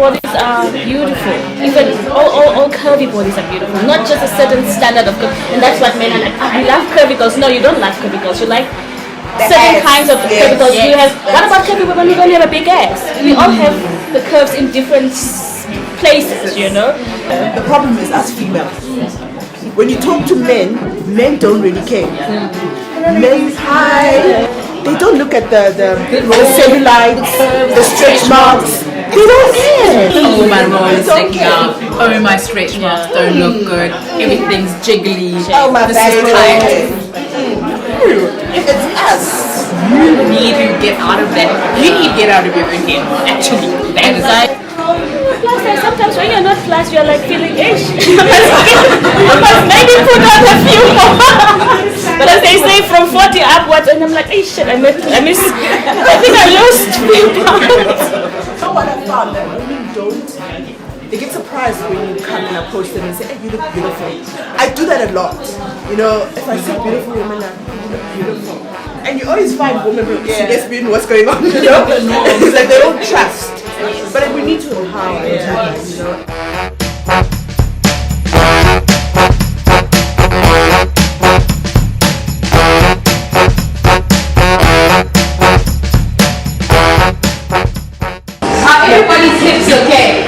bodies are beautiful. Even all curvy bodies are beautiful. Not just a certain standard of curve. And that's what men are like. I love curvy girls. No, you don't like curvy girls. You like certain kinds of curvy girls. You have. What about curvy women who don't have a big ass? We all have the curves in different places, you know. The problem is us females. When you talk to men don't really care. Men's high. They don't look at the cellulite, the stretch marks. They don't care. Oh, my rolls sticking out. Oh, my stretch marks don't look good. Everything's jiggly. Oh, my back is tight. It's us. You need to get out of that. You need to get out of your own head. Actually, that is like. Plus, sometimes when you're not plus, you're like feeling ish. I must maybe put on a few more. But as they say, from 40 upwards, and I'm like, hey shit, I think I lost few pounds. You know what I found? That women don't. They get surprised when you come and approach them and say, hey, you look beautiful. I do that a lot. You know, if I see beautiful women, I'm like, you look beautiful. And you always find women who gets beautiful, what's going on, you know? It's like they don't trust. But we need to empower each other, you know. Everybody's hips okay.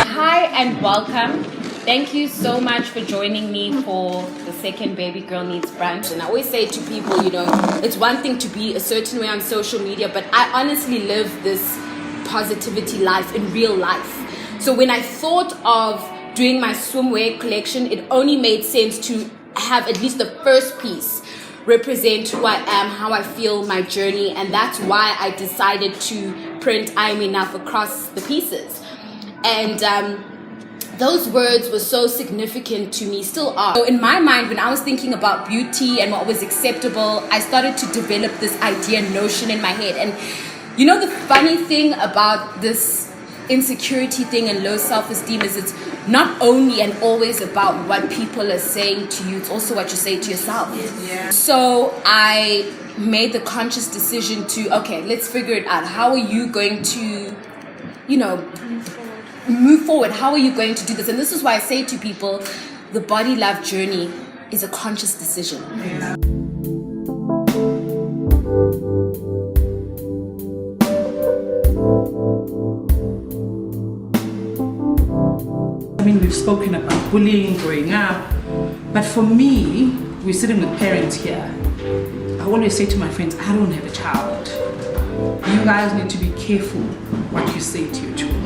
Hi and welcome. Thank you so much for joining me for the second Baby Girl Needs Brunch. And I always say to people, you know, it's one thing to be a certain way on social media, but I honestly live this positivity life in real life. So when I thought of doing my swimwear collection, it only made sense to have at least the first piece represent who I am, how I feel, my journey, and that's why I decided to print I Am Enough across the pieces. And those words were so significant to me, still are. So in my mind, when I was thinking about beauty and what was acceptable, I started to develop this idea, notion in my head. And you know, the funny thing about this insecurity thing and low self-esteem is it's not only and always about what people are saying to you, it's also what you say to yourself. Yeah. So I made the conscious decision to, okay, let's figure it out. How are you going to, you know, move forward? How are you going to do this? And this is why I say to people, the body love journey is a conscious decision. Yeah. I mean, we've spoken about bullying growing up, but for me, we're sitting with parents here. I always say to my friends, I don't have a child. You guys need to be careful what you say to your children.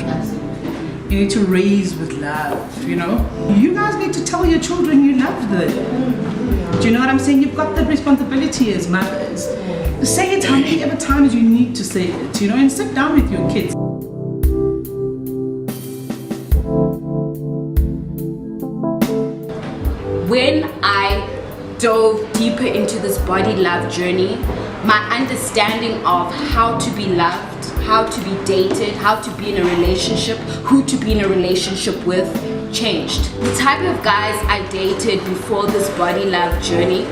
You need to raise with love, you know? You guys need to tell your children you love them. Do you know what I'm saying? You've got that responsibility as mothers. Say it how many ever times you need to say it, you know, and sit down with your kids. When I dove deeper into this body love journey, my understanding of how to be loved, how to be dated, how to be in a relationship, who to be in a relationship with changed. The type of guys I dated before this body love journey,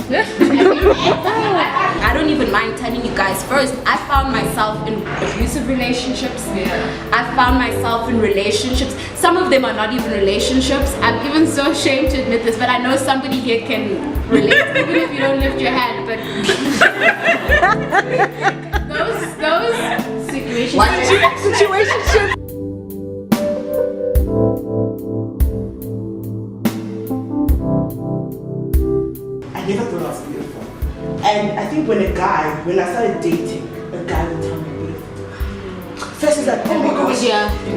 I don't even mind telling you guys first, I found myself in abusive relationships. I found myself in relationships. Some of them are not even relationships. I'm even so ashamed to admit this, but I know somebody here can relate, even if you don't lift your hand. But those situationships. I never thought I was beautiful. And I think when I started dating, a guy would tell me beautiful. First it's like, oh my gosh,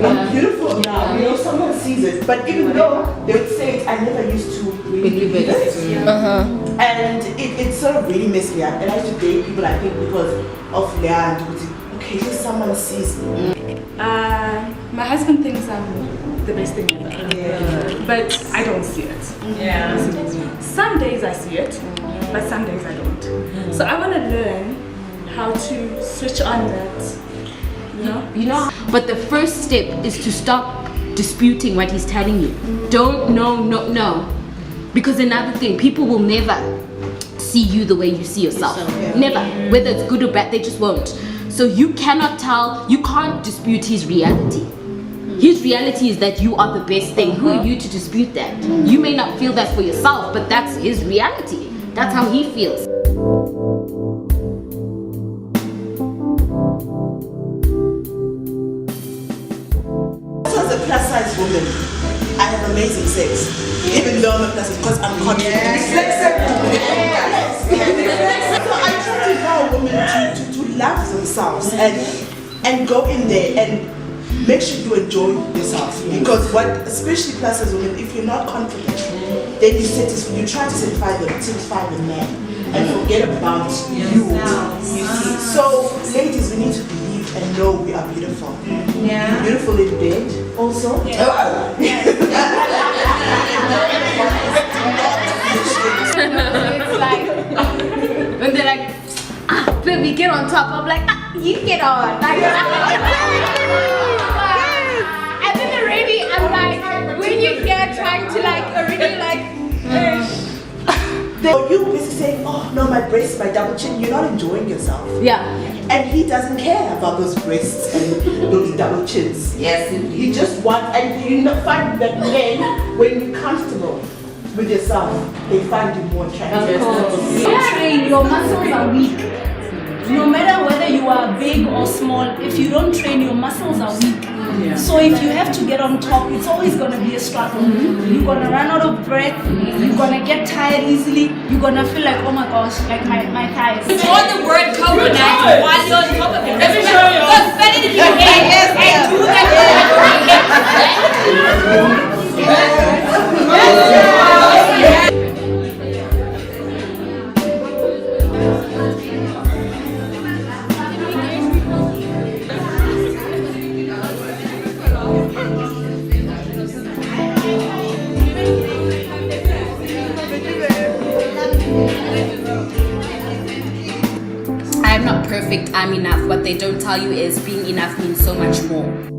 I'm beautiful. Yeah. You know, someone sees it. But even though they would say it, I never used to really believe it. And it sort of really messed me up. And I used to date people, I think, because of Leah and okay, just someone sees me. My husband thinks I'm the best thing ever. But I don't see it. Some days I see it, but some days I don't. So I want to learn how to switch on that. You know? But the first step is to stop disputing what he's telling you. Don't, no. Because another thing, people will never see you the way you see yourself. Never. Whether it's good or bad, they just won't. So you can't dispute his reality. His reality is that you are the best thing. Who are you to dispute that? You may not feel that for yourself, but that's his reality. That's how he feels. As a plus size woman, I have amazing sex. Even though I'm a plus size, because I'm confident. So I try to empower women to love themselves and go in there and make sure you enjoy yourself. Because especially plus size women, if you're not confident, then you try to satisfy the man and forget about you. You see. So ladies, we need to believe and know we are beautiful. Yeah. Beautiful in bed also. Yeah. It's like when they're like, baby, get on top. I'm like, you get on. Like, and then already I'm like, when you get trying to like already like. You basically saying, oh no, my breasts, my double chin. You're not enjoying yourself. Yeah. And he doesn't care about those breasts and those double chins. Yes, he just wants, and you find that men, when you're comfortable with yourself, they find you more attractive. Train, your muscles are weak. No matter whether you are big or small, if you don't train, your muscles are weak. Yeah. So if you have to get on top, it's always going to be a struggle. You're going to run out of breath. You're going to get tired easily. You're going to feel like, oh my gosh, like my thighs. On the word coconut while you're on top of it. Let me show you. Just spend it in your head and do that. I'm not perfect, I'm enough. What they don't tell you is being enough means so much more.